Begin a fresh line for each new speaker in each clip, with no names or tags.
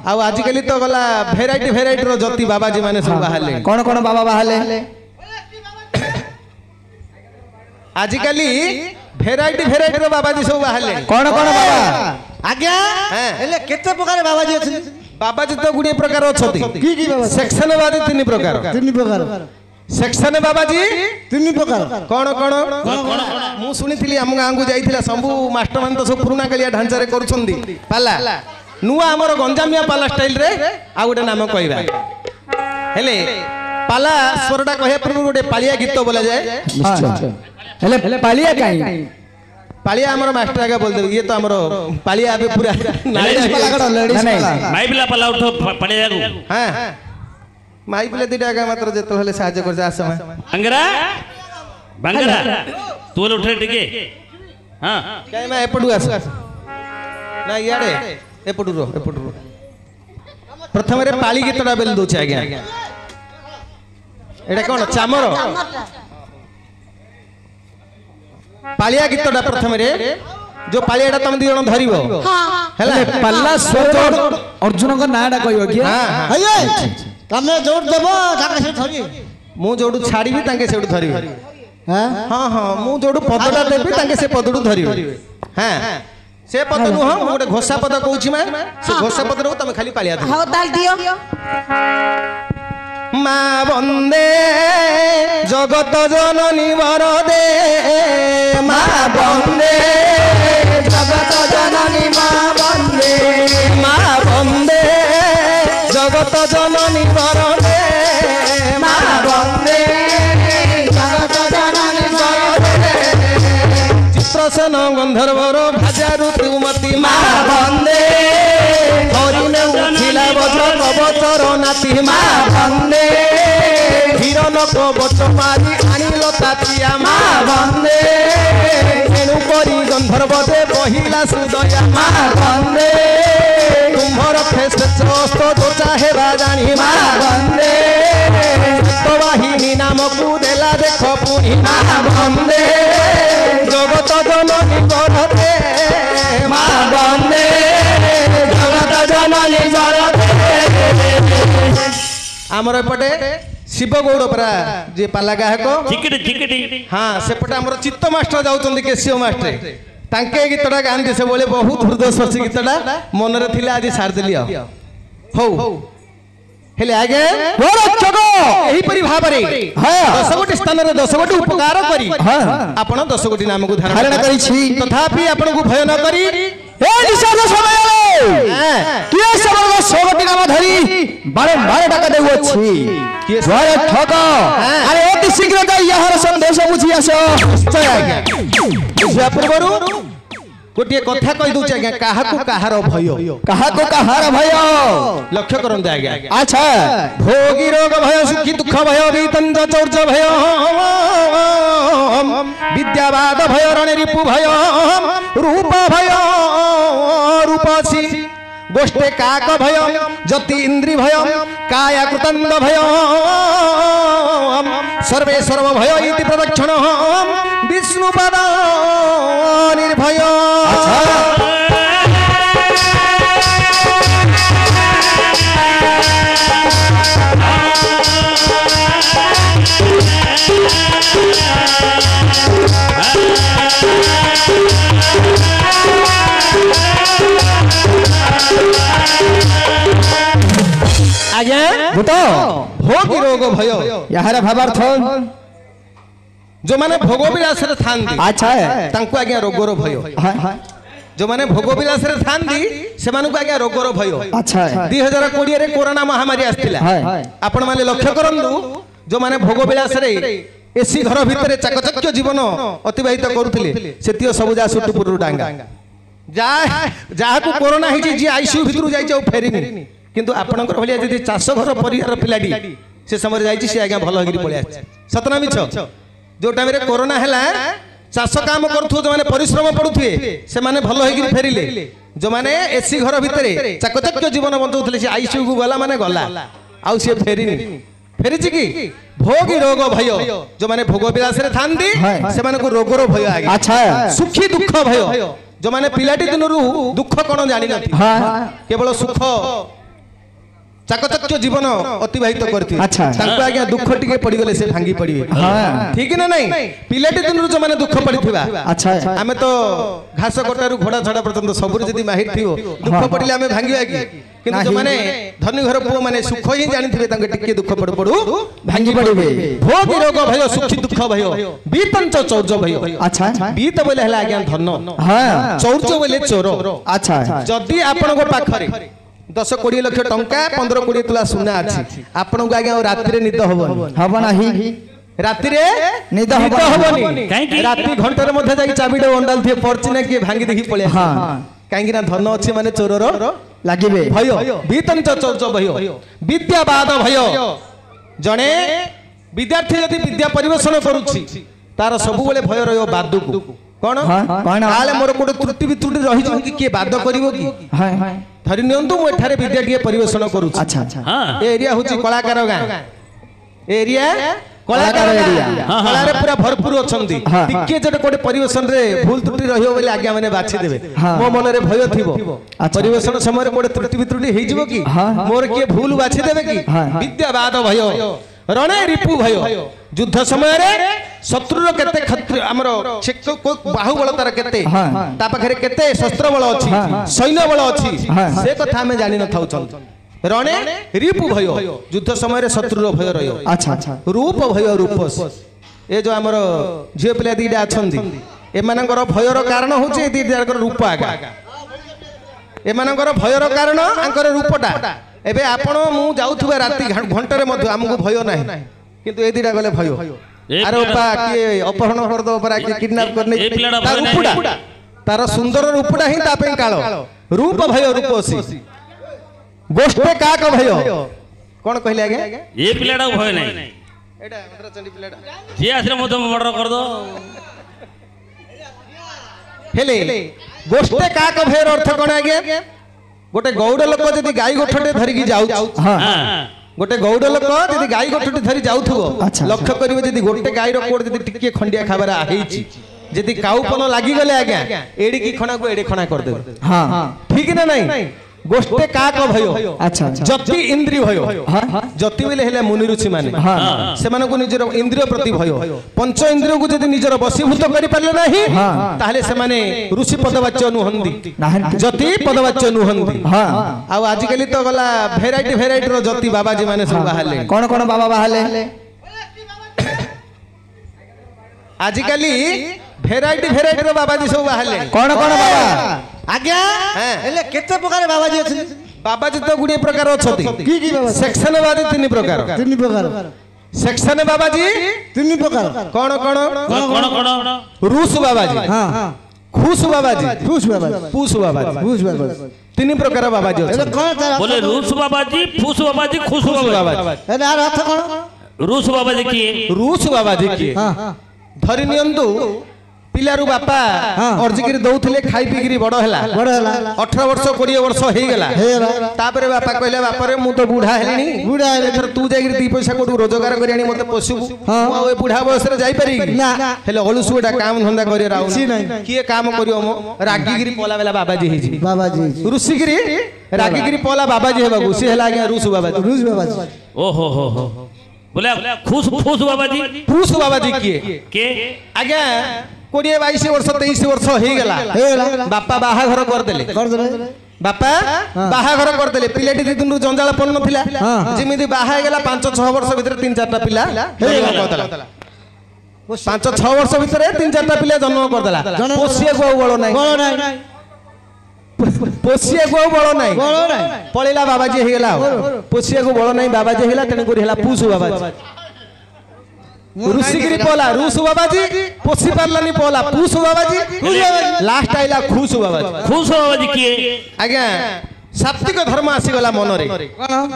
आ आजिकली तो गला भेराइटी रो जति बाबाजी माने सब बाहले
कौन कौन बाबा बाहले
आजिकली भेराइटी रो बाबाजी सब बाहले
कौन कौन बाबा
आज्ञा एले केते प्रकार बाबाजी अछि
बाबाजी तो गुडी प्रकार अछती
की बाबा
सेक्शन बाबाजी तीन प्रकार सेक्शन बाबाजी
तीन प्रकार
कौन कौन मु सुनिथिली हम गाँ को जाइथिला सब मास्टर मान तो सब पुराना कालिया ढांचा रे करूछंदी पाला नुआ हमर गंजामिया पाला स्टाइल रे आ गोटे नाम कहबा हेले पाला स्वरटा कहे पूर्व गोटे पालिया गीत बोला जाए
हेले पालिया काई
पालिया हमर मास्टर आगे बोल दे ये तो हमर पालिया अबे पूरा
माई पिला पाला उठो पालिया को
हां माई पिला दिटा आगे मात्र जेतो हेले सहाय्य कर जा समय
अंगरा बंगरा तू उठे टिके हां
काई मैं एपडू आस ना याडे एपडू रो प्रथम रे पाली गीतटा बेल दोछ आज्ञा एटा कोन चामर पालिया गीतटा प्रथम रे जो पालियाटा तुम दी जण धरिबो हैला
पल्ला स्वर अर्जुन को नाडा कहयो कि
हये तमे जोड़ देबो ताके से धरि
मु जोडू छाडीबी ताके सेडू धरिबी हां हां मु जोडू पदटा देबी ताके से पदडू धरिबी हां से पद नु हम गोटे घोषा पद कहूची मैं से घोषा पद रो तमे खाली पालिया दे
हां ताल दियो
मा वंदे जगत जननी वरदे मा वंदे जगत जननी मा वंदे जगत जननी वरदे मा वंदे जगत जननी वरदे चित्रसेन गंधर्वर भाजा ऋतुमती मा वंदे हरिणे उठिला वज्र कवचर नाती मा वंदे हिरण कवच मारी आनिल तातिया मा वंदे तेणु करी गंधर्व दे बहिला सुदया मा वंदे कुंभर फेस चस्त दोचा हेबा जानी मा वंदे सप्तवाहिनी नामकु देला देख पुनी मा वंदे जगत जननी करते मा वंदे जगत जननी करते आमर एपटे शिव गौड़ परा जे पाला गायक
चिकटी
हाँ सेपटे आमर चित्त मास्टर जाउचंदी केसीओ मास्टर तांके गीतटा गांधी से बोले बहुत हृदय स्पर्शी गीतटा मन रे थिला आज सार देली हो हेले आगे
रक्षक
एही परि भाबरे 10 गोटी स्थान रे 10 गोटी उपकार करी आपण 10 गोटी नाम को धारण
करी छी
तथापि आपण को भय न करी
ए निशाद समय किए सबरो 100 गोटी नाम धरी बारे डाका देउ अछि किए रक्षक अरे अति शीघ्र जाई यहर संदेश बुझी आसो
निश्चय आज्ञा बुझिया पूर्वरु गोटे कथा कहि दउ आज्ञा काहाकू काहार भय लक्ष्य करन आज्ञा
अच्छा
भोगी रोग भय सुखी दुख भय वितंज चौर्च भय विद्यावाद भय रण रिपु भय रूप भय रूपसी गोष्ठे काक भय जति इंद्री भय काया कृतंद भय सर्वे सर्व भय इति प्रदक्षिण विष्णुपद निर्भय आज्ञा
भूत
भोगी रोग भय
यार भावार्थ
जो माने भोग विलास रे थांदी
अच्छा
तांको आज्ञा रोगर भय जो माने भोग विलास रे थांदी से मानकु आज्ञा रोगर भय
अच्छा
2020 रे कोरोना महामारी आस्थिला आपण माने लक्ष्य करंदु जो माने भोग विलास रे एसी घर भितरे चाकचक्य जीवन अतिबाहित करूथिले सेतियो सबुजा सुटुपुरु डांगा जा को कोरोना हिची जी आईसीयू भितरु जाई जाऊ फेरिनी किंतु आपनकर भलिया जदी चाष घर परिवार पिलाडी से समय जाई से आज्ञा भल होगिरी पळे आछि सतना मिछ जो टाइम रे कोरोना हैला चाष काम करथु जो माने परिश्रम पडुथुए से माने भल होगिरी फेरिले जो माने एसी घर भितरे चाकचक्य जीवन बंचुथले से आईसीयू को गला माने गला आउ से फेरिनी फेरिछि कि भोगी रोग भय जो माने भोग विलास रे थांदी से माने को रोगर भय आगे
अच्छा
सुखी दुख भय जो माने पिलाटी दिनरु दुख कोन जानि नथि केवल सुख ଚାକଚକ୍ୟ ଜୀବନ ଅତିବାହିତ କରିଥିବେ
ଆଚ୍ଛା।
ତାଙ୍କୁ ଆଜ୍ଞା ଦୁଃଖ ଟିକେ ପଡିଗଲେ ସେ ଭାଙ୍ଗି ପଡିବେ ଠିକ ନା ନାଇଁ ପିଲାଟି ଦିନରୁ ଯୋଉମାନେ ଦୁଃଖ ପଡିଥିବା
ଆଚ୍ଛା
ଆମେ ତ ଘାସ କଟାରୁ ଘୋଡା ଛଡା ପର୍ଯ୍ୟନ୍ତ ସବୁରେ ଯଦି ମାହିର ଥିବ ଦୁଃଖ ପଡିଲେ ଆମେ ଭାଙ୍ଗିବା କି କିନ୍ତୁ ଯୋଉମାନେ ଧନୀ ଘର ପୁଅ ମାନେ ସୁଖ ହିଁ ଜାଣିଥିବେ ତାଙ୍କୁ ଟିକେ ଦୁଃଖ ପଡୁ ପଡୁ
ଭାଙ୍ଗି ପଡିବେ
ଭୋଗ ରୋଗ ଭୟ ସୁଖୀ ଦୁଃଖ ଭୟ ବିତଞ୍ଚ ଚୌର୍ଯ୍ୟ ଭୟ
ଆଚ୍ଛା
ବିତ ବୋଲେ ହେଲା ଆଜ୍ଞା ଧନ
ହଁ
ଚୌର୍ଯ୍ୟ ବୋଲେ ଚୋର
ଆଚ୍ଛା
ଯଦି ଆପଣଙ୍କ ପାଖରେ 10-20 ଲକ୍ଷ ଟଙ୍କା 15-20 ତୁଲା ସୁନା ଅଛି ଆପଣଙ୍କୁ ଆଜ୍ଞା ଆଉ ରାତିରେ ନିଦ ହବନି
ହବ ନାହିଁ
ରାତିରେ
ନିଦ
ହବନି
କାହିଁକି?
ରାତି ଘଣ୍ଟାରେ ମଧ୍ୟ ଯାଇକି ଚାବିଟା ଅଣ୍ଡାଲ ଥିବେ ପଡଛି ନା କିଏ ଭାଙ୍ଗି ଦେଖି ପଳେଇ
ହଁ
କାହିଁକି ନା ଧନ ଅଛି ମାନେ ଚୋରର
ଲାଗିବେ
ଭୟ ବିତଞ୍ଚ ଚୌର୍ଯ୍ୟ ଭୟ ବିଦ୍ୟାବାଦ ଭୟ ଜଣେ ବିଦ୍ୟାର୍ଥୀ ଯଦି ବିଦ୍ୟା ପରିବେଷଣ କରୁଛି ତାର ସବୁବେଳେ ଭୟ ରହିବ ବାଦକୁ କଣ
କଣ?
ତାହେଲେ ମୋର କୋଟେ ତ୍ରୁଟି ବିତ୍ରୁଟି ରହିଯିବ କି କିଏ ବାଦ କରିବ କି
ହଁ
ଧରି ନିଅନ୍ତୁ ମୁଁ ଏଠାରେ ବିଦ୍ୟା ଟିକେ ପରିବେଷଣ କରୁଛି
ଆଚ୍ଛା ଆଚ୍ଛା
ହଁ
ଏ ଏରିଆ ହଉଛି କଳାକାର ଗାଁ ଏରିଆ
କଳାକାର ଏରିଆ।
କଳାରେ ପୁରା ଭରପୁର ଅଛନ୍ତି
ହଁ।
ଟିକେ ଯଦି କୋଟେ ପରିବେଷଣରେ ଭୁଲ ତ୍ରୁଟି ରହିବ ବୋଲି ଆଜ୍ଞା ମାନେ ବାଛି ଦେବେ
ହଁ।
ମୋ ମନରେ ଭୟ ଥିବ
ଆଚ୍ଛା।
ପରିବେଷଣ ସମୟରେ କୋଟେ ତ୍ରୁଟି ବିତ୍ରୁଟି ହେଇଯିବ କି
ହଁ।
ମୋର କିଏ ଭୁଲ ବାଛି ଦେବେ କି
ହଁ, ହଁ।
ବିଦ୍ୟାବାଦ ଭୟ ରଣେ ରିପୁ ଭୟ ଯୁଦ୍ଧ ସମୟରେ ଶତ୍ରୁର କେତେ କ୍ଷତ୍ରିୟ ଆମର ବାହୁବଳ ତାର କେତେ
ହଁ।
ତା ପାଖରେ କେତେ ଶସ୍ତ୍ର ବଳ ଅଛି
ହଁ।
ସୈନ୍ୟ ବଳ ଅଛି
ହଁ।
ସେ କଥା ଆମେ ଜାଣି ନଥାଉଛନ୍ତି ରଣେ ରିପୁ ଭୟ ଯୁଦ୍ଧ ସମୟରେ ଶତ୍ରୁର ଭୟ ରହିବ
ଆଚ୍ଛା ଆଚ୍ଛା
ରୂପ ଭୟ ରୂପସ ଏ ଯୋଉ ଆମର ଝିଅ ପିଲା ଦିଟା ଅଛନ୍ତି ଏମାନଙ୍କର ଭୟର କାରଣ ହଉଛି ଏ ଦିଟାଙ୍କର ରୂପ ଆଗା ଏମାନଙ୍କର ଭୟର କାରଣ ଆଙ୍କର ରୂପଟା ଏବେ ଆପଣ ମୁଁ ଯାଉଥିବା ରାତି ଘଣ୍ଟାରେ ମଧ୍ୟ ଆମକୁ ଭୟ ନାହିଁ କିନ୍ତୁ ଏ ଦିଟା ଗଲେ ଭୟ ଆରେ ଅପା କିଏ ଅପହରଣ କରିଦବ ପରା କିଏ କିଡନାପ କରି
ଏ ପିଲାଟା
ତା
ଭୟ ନାହିଁ।
ରୂପଟା ତାର ସୁନ୍ଦର ରୂପଟା ହିଁ ତା ପାଇଁ କାଳ ରୂପ ଭୟ ରୂପସୀ ଗୋଷ୍ଠେ କାକ ଭୟ କଣ କହିଲେ ଆଜ୍ଞା
ଏ ପିଲାଟାକୁ ଭୟ ନାହିଁ
ଏଇଟା ମଦ୍ରାଚଣ୍ଡୀ ପିଲାଟା
ସିଏ ଆସିଲେ ମଧ୍ୟ ମର୍ଡର କରିଦବ
ହେଲେ ଗୋଷ୍ଠେ କାକ ଭୟର ଅର୍ଥ କଣ ଆଜ୍ଞା ଗୋଟେ ଗୌଡ଼ ଲୋକ ଯଦି ଗାଈ ଗୋଠଟେ ଧରିକି ଯାଉଛି
ହଁ
ଗୋଟେ ଗୌଡ଼ ଲୋକ ଯଦି ଗାଈ ଗୋଠଟେ ଧରି ଯାଉଥିବ
ଆଚ୍ଛା।
ଲକ୍ଷ୍ୟ କରିବେ ଯଦି ଗୋଟେ ଗାଈର କୋଡ଼ ଯଦି ଟିକେ ଖଣ୍ଡିଆ ଖାବାର ହେଇଛି ଯଦି କାଉପଲ ଲାଗିଗଲେ ଆଜ୍ଞା ଏଡ଼ିକି ଖଣାକୁ ଏଡ଼େ ଖଣା କରିଦେବେ
ହଁ
ଠିକ ନା ନାଇଁ ଗୋଷ୍ଠେ କାକ ଭୟ
ଆଚ୍ଛା ଆଚ୍ଛା
ଯତି ଇନ୍ଦ୍ରିୟ ଭୟ
ହଁ ହଁ
ଯତି ବୋଲେ ହେଲେ ମୁନି ଋଷି ମାନେ
ହଁ
ସେମାନଙ୍କୁ ନିଜର ଇନ୍ଦ୍ରିୟ ପ୍ରତି ଭୟ ପଞ୍ଚ ଇନ୍ଦ୍ରିୟକୁ ଯଦି ନିଜର ବଶୀଭୂତ କରିପାରିଲେ ନାହିଁ
ହଁ।
ତାହେଲେ ସେମାନେ ଋଷି ପଦବାଚ୍ୟ ନୁହନ୍ତି
ନାହାନ୍ତି।
ଯତି ପଦବାଚ୍ୟ ନୁହନ୍ତି
ହଁ
ଆଉ ଆଜିକାଲି ତ ଗଲା ଭେରାଇଟିର ଯତି ବାବାଜୀ ମାନେ ସବୁ ବାହାରିଲେ
କଣ କଣ ବାବା ବାହାରିଲେ
ଆଜିକାଲି ଭେରାଇଟିର ବାବାଜୀ ସବୁ ବାହାରିଲେ
କଣ କଣ ବାବା
ଆଜ୍ଞା ହେଲେ କେତେ ପ୍ରକାର ବାବାଜୀ ଅଛନ୍ତି
ବାବାଜୀ ତ ଗୁଡିଏ ପ୍ରକାର ଅଛନ୍ତି
କି କି ବାବାଜୀ
ସେକ୍ସନ ବାବାଜୀ 3 ପ୍ରକାର
ତିନି ପ୍ରକାର
ସେକ୍ସନ ବାବାଜୀ
ତିନି ପ୍ରକାର
କଣ କଣ
କଣ କଣ
ରୁଷ ବାବାଜୀ
ହଁ ହଁ
খুশ বাবাজি
ফুস বাবাজী
পুষ বাবাজি
ফুস বাবাজী
3 প্রকার বাবাজি
এটা
আছে
কোন তার
बोले रूस बाबाजी फूस बाबाजी खुश बाबाजी
এটা আর অর্থ কোন
रूस बाबाजी किए
রুষ বাবাজি কি
হ্যাঁ হ্যাঁ
ধরি নিয়ন্তু পিলারু বাপা অর্জিকিরি দউଥିଲେ খাই পিকিরি বড় হেলা
বড় হেলা
18 ବର୍ଷ 20 ବର୍ଷ ହେଇଗଲା
ହେଇଗଲା।
ତାପରେ ବାପା କହିଲେ ବାପାରେ ମୁଁ ତ ବୁଢା ହେଲିଣି
ବୁଢା ହେଲିଣି।
ଏଥର ତୁ ଯାଇକିରି 2 ପଇସା କୋଠୁ ରୋଜଗାର କରି ଆଣି ମତେ ପୋଷିବୁ
ହଁ।
ମୁଁ ଆଉ ଏ ବୁଢା ବୟସରେ ଯାଇପାରିବି
ନା।
ହେଲେ ଅଳୁସୁ ଏଟା କାମ ଧନ୍ଦା କରି ରାଉ
କିଛି ନାହିଁ।
କିଏ କାମ କରିବ ମୋ ରାଗିକିରି ପଲା ବେଲା ବାବାଜି ହେଇଛି
বাবাজী
ଋଷିକିରି ରାଗିକିରି ପଲା ବାବାଜି ହେବାକୁ ସେ ହେଲା ଆଜ୍ଞା ଋଷ ବାବାଜି
রুশ বাবাজী
ओ हो बोले खुश फूस बाबाजी
ପୁଷ ବାବାଜି କିଏ
के
ଆଜ୍ଞା 20 22 ବର୍ଷ 23 ବର୍ଷ ହେଇଗଲା
ହେଇଗଲା।
ବାପା ବାହାଘର କରିଦେଲେ
করদলে
ବାପା ବାହାଘର କରିଦେଲେ ପିଲାଟି ଦି ଦିନରୁ ଜଞ୍ଜାଳ ପଡୁନଥିଲା
ହଁ।
ଯେମିତି ବାହା ହେଇଗଲା 5-6 ବର୍ଷ ଭିତରେ 3-4ଟା ପିଲା ଜନ୍ମ କରିଦେଲା 5-6 ବର୍ଷ ଭିତରେ 3-4ଟା ପିଲା ଜନ୍ମ କରିଦେଲା
ଜନ୍ମ
ପୋଷିବାକୁ ଆଉ ବଳ ନାହିଁ
বড় নাই
ପୋଷିବାକୁ ଆଉ ବଳ ନାହିଁ
বড় নাই
ପଳେଇଲା ବାବାଜୀ ହେଇଗଲା ଆଉ ପୋଷିବାକୁ ବଳ ନାହିଁ ବାବାଜୀ ହେଇଗଲା ତେଣୁ କରି ହେଲା ପୁଷ ବାବାଜୀ ଋଷିଗିରି ପଲା ରୁଷ ବାବାଜୀ ପୋଷି ପାରିଲାନି ପଲା ପୁଷ ବାବାଜୀ ଲାଷ୍ଟ ଆଇଲା ଖୁସ ବାବାଜୀ
खुश बाबाजी किए
ଆଜ୍ଞା ସାତ୍ବିକ ଧର୍ମ ଆସିଗଲା ମନରେ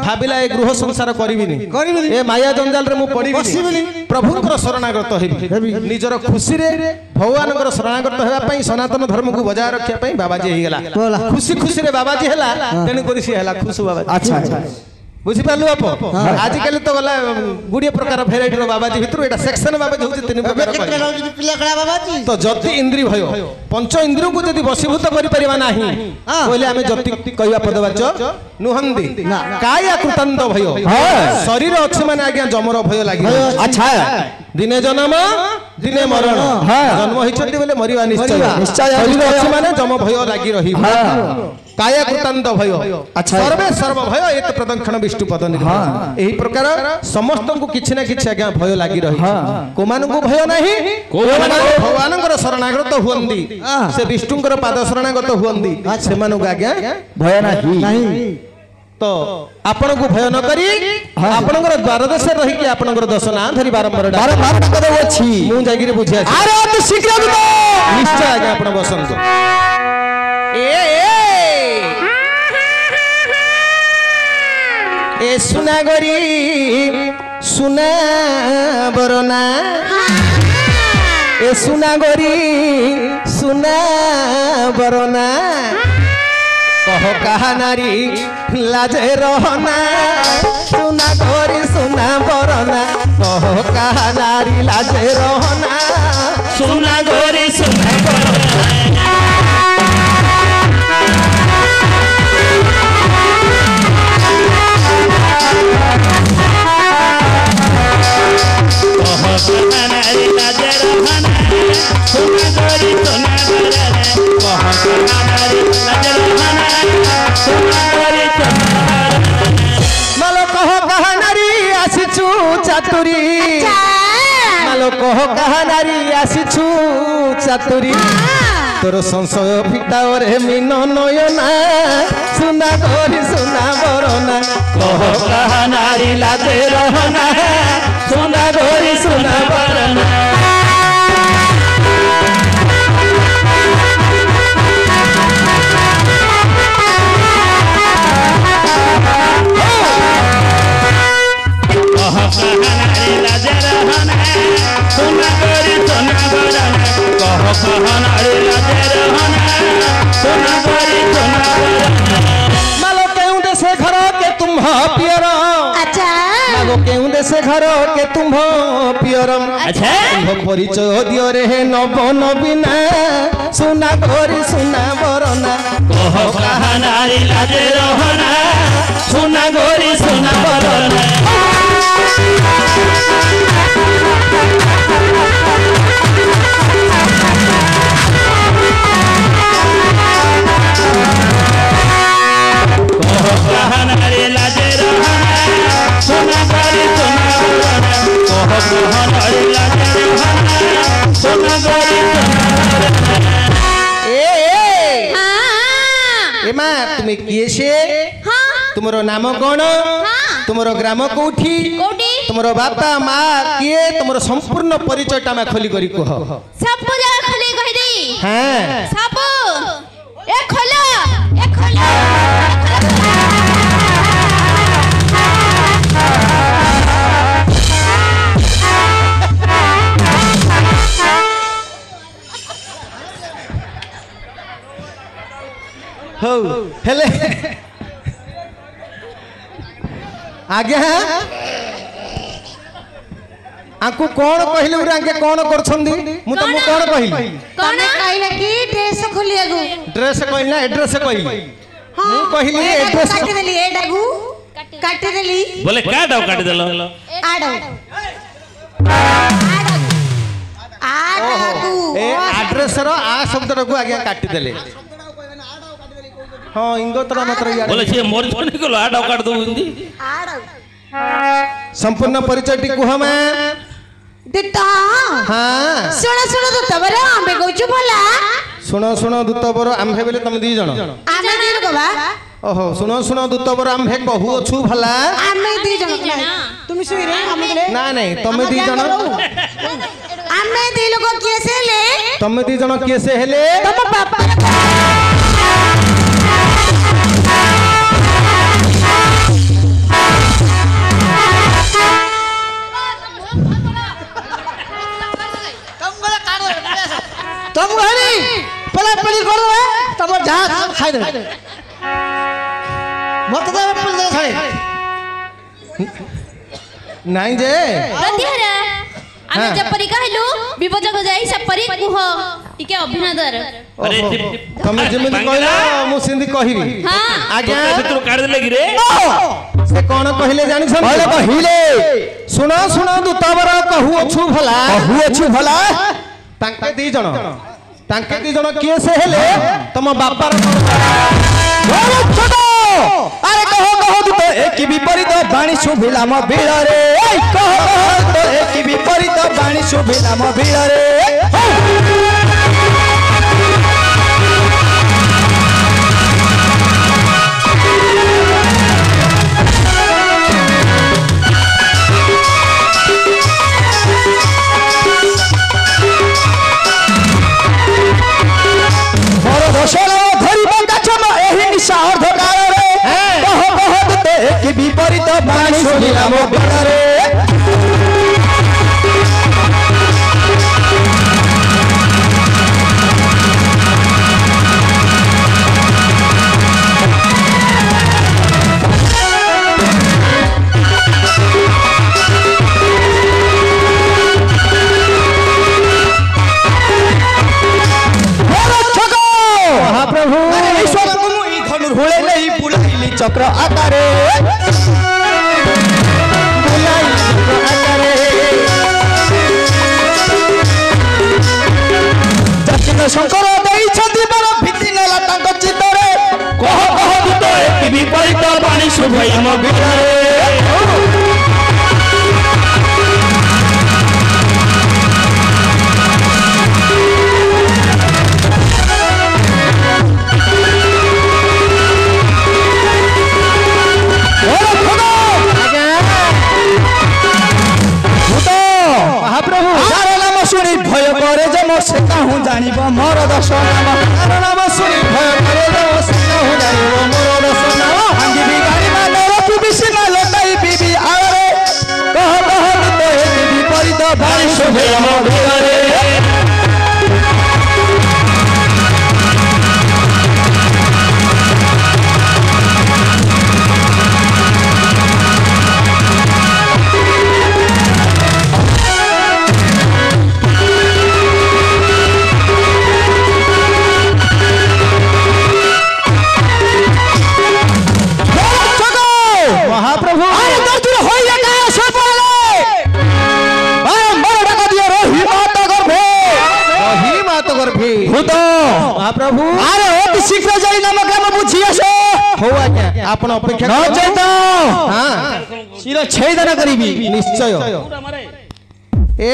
ଭାବିଲା ଏ ଗୃହ ସଂସାର କରିବିନି
କରିବିନି।
ଏ ମାୟା ଜଞ୍ଜାଲରେ ମୁଁ ପଡ଼ିବିନି
ପଶିବିନି।
ପ୍ରଭୁଙ୍କର ଶରଣାଗତ ହେବି ନିଜର ଖୁସିରେ ଭଗବାନଙ୍କର ଶରଣାଗତ ହେବା ପାଇଁ ସନାତନ ଧର୍ମକୁ ବଜାୟ ରଖିବା ପାଇଁ ବାବାଜୀ ହେଇଗଲା
ବୋଲା।
ଖୁସିରେ ବାବାଜୀ ହେଲା ତେଣୁ କରି ସେ ହେଲା ଖୁସ ବାବାଜୀ
ଆଚ୍ଛା ଆଚ୍ଛା
ବୁଝିପାରିଲୁ ବାପ ଆଜିକାଲି ତ ଗଲା ଗୁଡିଏ ପ୍ରକାର ଭେରାଇଟିର ବାବାଜୀ ଭିତରୁ ଏଟା ସେକ୍ସନ ବାବାଜୀ ହଉଛି ତିନି ପ୍ରକାର
କେତେ ରହୁଛି ପିଲା କଳା ବାବାଜୀ
ତ ଯଦି ଇନ୍ଦ୍ରି ଭୟ ପଞ୍ଚ ଇନ୍ଦ୍ରିୟକୁ ଯଦି ବଶୀଭୂତ କରିପାରିବା ନାହିଁ କହିଲେ ଆମେ ଯଦି କହିବା ପଦବାଚ୍ୟ ନୁହନ୍ତି କାୟା କୃତାନ୍ତ ଭୟ ଶରୀର ଅଛି ମାନେ ଆଜ୍ଞା ଯମର ଭୟ ଲାଗିବ
ଆଚ୍ଛା
ଦିନେ ଜନ୍ମ ଦିନେ ମରଣ ଜନ୍ମ ହେଇଛନ୍ତି ବୋଲେ ମରିବା ନିଶ୍ଚୟ
ନିଶ୍ଚୟ।
ଶରୀର ଅଛି ମାନେ ଯମ ଭୟ ଲାଗି ରହିବ କାୟା କୃତାନ୍ତ ଭୟ ସର୍ବେ ସର୍ବ ଭୟ ଏତ ପ୍ରଦକ୍ଷିଣ ବିଷ୍ଣୁ ପଦ ନିର୍ଭର ଏହି ପ୍ରକାର ସମସ୍ତଙ୍କୁ କିଛି ନା କିଛି ଆଜ୍ଞା ଭୟ ଲାଗି ରହିଛି କୋମାନଙ୍କୁ ଭୟ ନାହିଁ କୋଉମାନେ ଭଗବାନଙ୍କର ଶରଣାଗତ ହୁଅନ୍ତି ସେ ବିଷ୍ଣୁଙ୍କର ପାଦ ଶରଣାଗତ ହୁଅନ୍ତି ସେମାନଙ୍କୁ ଆଜ୍ଞା
ଭୟ ନାହିଁ
ତ ଆପଣଙ୍କୁ ଭୟ ନ କରି ଆପଣଙ୍କର ଦ୍ୱାର ଦେଶରେ ରହିକି ଆପଣଙ୍କର ଦଶ ନାଁ ଧରି ବାରମ୍ବାର
ଅଛି
ମୁଁ ଯାଇକିରି ବୁଝି ଆସି
ଆରେ ଅତି ଶୀଘ୍ର ଯିବ
ନିଶ୍ଚୟ ଆଜ୍ଞା ଆପଣ ବସନ୍ତୁ ଏ ସୁନାଗରି ସୁନା ବରନା ଏ ସୁନାଗରି ସୁନା ବରନା কহ কাহা নারী লাজে রহনা সুনা করি সুনা বরনা কহ কাহা নারী লাজে রহনা
सुना गोरी सुना
মালো কহ কাহা নারী আসিছু চাতুরি মালো কহ কাহা নারী আসিছু চাতুরি তোর সংশয় ফিটাওরে মিন নয়না সুনা করি সুনা বরনা কহ কাহা নারী লাজে রহনা সুনা করি সুনা বরনা मालो केहूं देशे घर के तुम पियर मालो केहूं देशे घर के तुम पियर
अच्छा
परिचय दियो रे नव नवीना सुना गोरी सुना बरना
कह कहा नारी लाजे रहना सुना गोरी सुना बरना कह नारी लाजे रहना सुना गोरी सुना बरना कह नारी लाजे रहना सुना गोरी सुना बरना
एमा तुम्हें किए से तुमरो नाम कौन तुमरो ग्राम कोठी तुमरो बापा माँ किए तुमरो संपूर्ण परिचयटा मैं खोली करी कह
सब जगह खोली कह दी
हां
सब ए खोलो ए खोलो
हो हेले आज्ञा आंकु कौन कहले उरे आंके कौन करछंदी मु तमु कौन कहिली
तने कहले कि ड्रेस खोलियागु
ड्रेस कहिली ना एड्रेस कहिली मु कहिली एड्रेस
काटी देली एडागु काटी देली
बोले का डाउ काट देलो
आडो आडागु
ए एड्रेस रो आ शब्द रो आज्ञा काटी देले हां इंगतरा मात्र यार
बोले से मोर जने को आ डाउ काट दो हिंदी
आडो
संपूर्ण परिचय टी कुह में
दिता
हां
सुनो सुनो तो तबरा आंबे कहू भला
सुनो सुनो दूतबर आम्भे बेले तुम दी जण
आमे दी गबा
ओहो सुनो सुनो दूतबर आम्भे कहू अछु भला
आमे दी जण तुम सुई रे आमे गले
ना नहीं तुम दी जण
आमे दी लोग किए से ले
तुम दी जण किए से हेले
तम पापा
तुम घरी पहले पली कर दो तुम जहां खाई दे मत दे पली दे खाई
ନାଇଁ ଯେ
ପ୍ରତିହରା ଆମେ
ହଁ।
ଯେପରି କହିଲୁ ବିପଦକୁ ଯାଇ ସେପରି କୁହ ଟିକେ ଅଭିନନ୍ଦନ
अरे
ଓହୋ, ତମେ ଯେମିତି କହିଲ ମୁଁ ସେମିତି କହିବି
ହଁ
ଆଜ୍ଞା
ଭିତରୁ କାଢି ଦେଲେ କି ରେ
ସେ କଣ କହିଲେ ଜାଣିଛନ୍ତି
କହିଲେ
ଶୁଣ ଶୁଣ ଦୂତବର କହୁଅଛୁ ଭଲା
କହୁଅଛୁ ଭଲା
ତାଙ୍କେ ଦି ଜଣ କିଏ ସେ ହେଲେ ତମ ବାପାର
ଆରେ କହ ତ ଏକ ବିପରୀତ ବାଣୀ ଶୁଭିଲା ମୋ ବିଳରେ କହ ତ ଏକ ବିପରୀତ ବାଣୀ ଶୁଭିଲା ମୋ ବିଳରେ ମୋର ଦୋଷର ଧରିବ କାଛମ ଏହି ନିଶା ଅର୍ଦ୍ଧକାଳରେ କହ ତ ଏକ ବିପରୀତ ବାଣୀ ଶୁଭିଲା ମୋ ବିଳରେ ମହାପ୍ରଭୁ ଈଶ୍ୱରଙ୍କୁ ମୁଁ ଏଇ ଧନୁ ହୁଳେ ନେଇ ବୁଲାଇଲି ଚକ୍ର ଆକାରେ ଜାତିନ ଶଙ୍କର ଦେଇଛନ୍ତି ବର ଭୀତି ନେଲା ତାଙ୍କ ଚିତ୍ତରେ
କହ ଦୂତ ଏକ ବିପରୀତ ବାଣୀ ଶୁଭାଇ ମୋ ବିଳରେ
ମହାପ୍ରଭୁ ତାର ନାମ ଶୁଣି ଭୟ କରେ ଯେ ମୋ ସେ କାହୁଁ ଜାଣିବ ମୋର ଦଶ ନାମ ତାର ନାମ ଶୁଣି ଭୟ କରେ ଯେ ମୋ ସେ କାହୁଁ ଜାଣିବ ମୋର ଦଶ ନାମ ଭାଙ୍ଗିବି ଗାଡ଼ି ମାନର ପିବି ସୀମା ଲଟାଇ ପିବି ଆଳରେ କହ ତ ଏହି ବିପରୀତ ବାଣୀ ଶୁଭେ ମୋ ବିଳରେ ମହାପ୍ରଭୁ ଆରେ ଦର୍ଜୁର ହୋଇଲେ କାୟ ସପଳେ ବାରମ୍ବାର ଡାକ ଦିଅ ରହି ମାତ ଗର୍ଭେ ଭୂତ
ମହାପ୍ରଭୁ
ଆରେ ଅତି ଶୀଘ୍ର ଯାଇ ନାମ ଗ୍ରାମ ବୁଝି ଆସ
ହଉ ଆଜ୍ଞା ଆପଣ ଅପେକ୍ଷା
ନଚେତ
ହଁ
ଶିର ଛେଦନ କରିବି
ନିଶ୍ଚୟ ଏ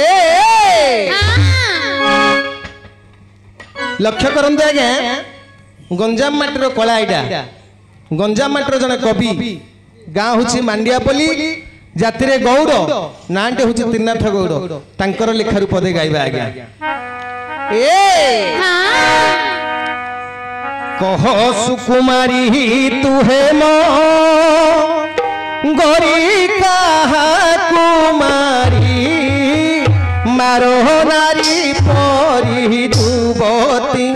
ଲକ୍ଷ୍ୟ କରନ୍ତୁ ଆଜ୍ଞା ଗଞ୍ଜାମ ମାଟିର କଳା ଏଇଟା ଗଞ୍ଜାମ ମାଟିର ଜଣେ କବି ଗାଁ ହଉଛି ମାଣ୍ଡିଆପଲ୍ଲୀ ଜାତିରେ ଗୌଡ଼ ନାଁଟି ହଉଛି ତ୍ରିନାଥ ଗୌଡ଼ ତାଙ୍କର ଲେଖାରୁ ପଦେ ଗାଇବା ଆଜ୍ଞା ଏ କହ ସୁକୁମାରୀ ତୁ ହେ ମୋ ଗରି କାହା କୁମାରୀ ମାର ନାରୀ ପରି ଯୁବତୀ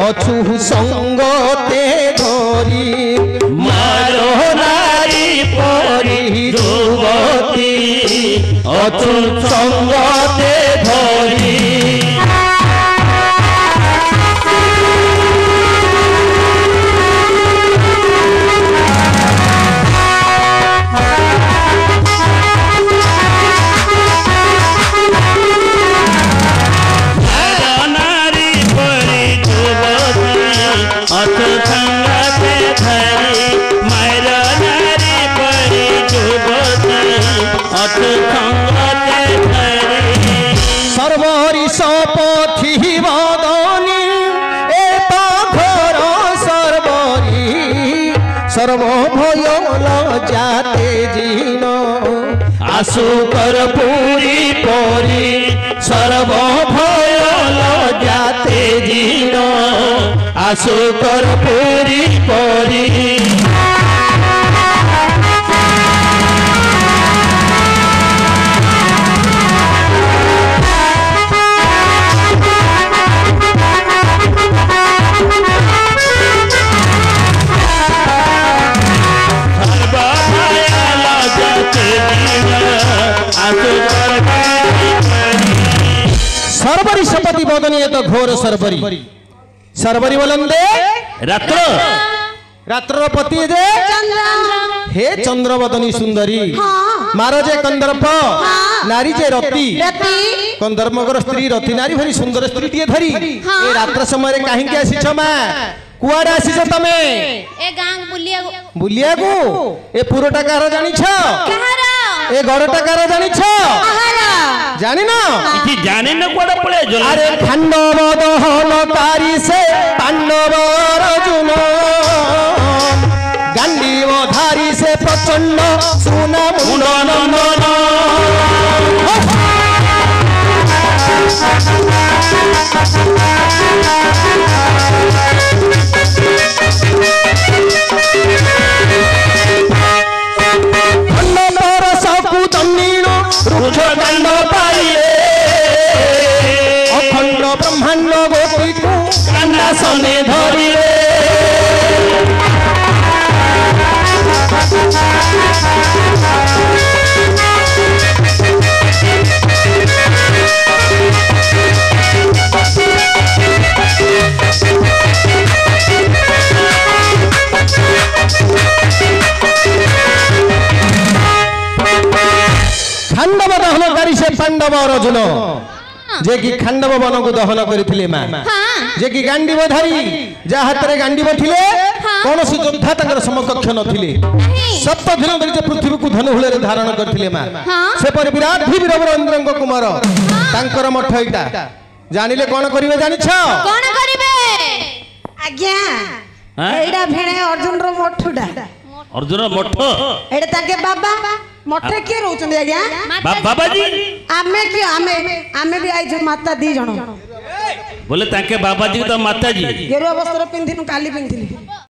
ଅଛୁ ସଙ୍ଗତେ ଧରି
ମାର ନାରୀ ପରି ଯୁବତୀ ଅଛୁ ସଙ୍ଗତେ ଧରି
সর্বরি সপথি বদনি এ ঘর সর্বরি সর্বভয় লজাতে জিন
আশু কর পুরী পরি সর্বভয় লজাতে জিন আশু কর পুরী পরি
सपति बदनी ये तो घोर सरबरी सरबरी बोलंदे
रात्र
रात्र पति जे हे चंद्रवदनी सुंदरी मारो जे कंदर्प नारी जे रति कंदर्मगर स्त्री रति नारी भरी सुंदर स्त्री टिए धरी ए रात्र समय काहे के आसी छ मा कुआडे आसी छ तमे
ए गांग
बुलिया को ए पुरोटा कार जानि छ
कहारा
ए गड़टा कार जानि छ
कहारा
जानि ना
इति जाने न कोडा पळे जल
अरे खांडव दहनकारी से पांडव अर्जुन गांडीव धारी से प्रचंड सुना मुंडन खंडवर सकुदमीण रुद्र दंड पाइए अखंड ब्रह्मांड गोपी को कांडा सने धरिए खांडव दहनकारी से पांडव अर्जुन जे कि खांडव वन को दहन करथिले मां जे कि गांडीव धरी जा हाथ रे गांडीव थिले कौन सी योद्धा तंकर समकक्ष नथिले सप्त दिन धरि पृथ्वी को धनु हुले धारण करथिले मां से पर विराट भी वीरभद्रंग कुमार तांकर मठ एटा जानिले कोन करिवे जानि छ
कोन करिवे
आज्ञा
हाँ?
एडा भेणे अर्जुन रो मठुडा
अर्जुन मठ
एडा ताके बाबा मठे के रहउछन आज्ञा
बाबाजी
आमे के आमे भी आई जो माता दी जण
बोले ताके बाबाजी तो माताजी
गेरुआ वस्त्र पिंधिनु काली पिंधिली